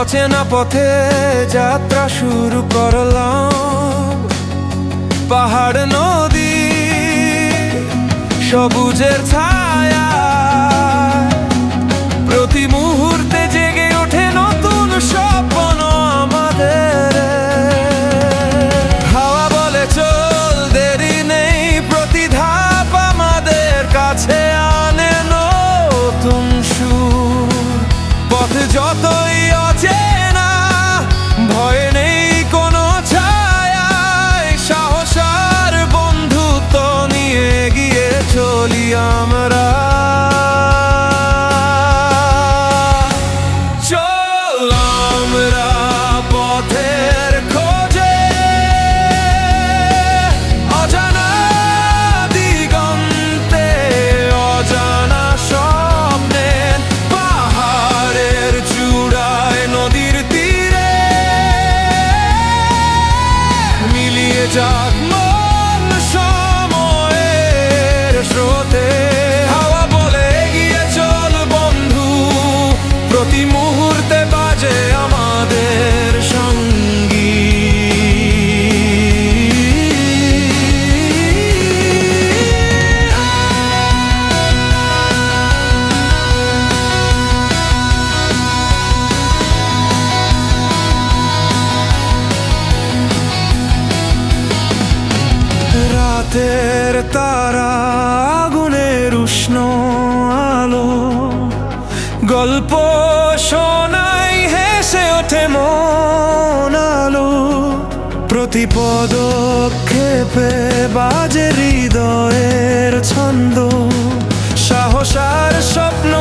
অচেনা পথে যাত্রা শুরু করলাম। পাহাড় নদী সবুজের ছায়া, প্রতি মুহূর্তে জেগে ওঠে নতুন স্বপ্ন আমাদের। হাওয়া বলে চল, দেরি নেই, প্রতি ধাপ আমাদের কাছে আনে নতুন সুর। পথ যতই অচেনা, ভয় নেই কোনো ছায়ায়, সাহস আর বন্ধুত্ব নিয়ে এগিয়ে চলি আমরা। চল আমরা পথের খোঁজে, অজানা দিগন্তে, অজানা স্বপ্নে, পাহাড়ের চূড়ায়, নদীর তীরে, মিলিয়ে যাক মন সময়ের স্রোতে। হাওয়া বলে এগিয়ে চল বন্ধু, প্রতি মুহূর্তে বাজে আমাদের সঙ্গী। রাতের তারা, আগুনের উষ্ণ আলো, গল্প শোনাই, হেসে ওঠে মন আলো। প্রতি পদক্ষেপে বাজে হৃদয়ের ছন্দ, সাহস আর স্বপ্ন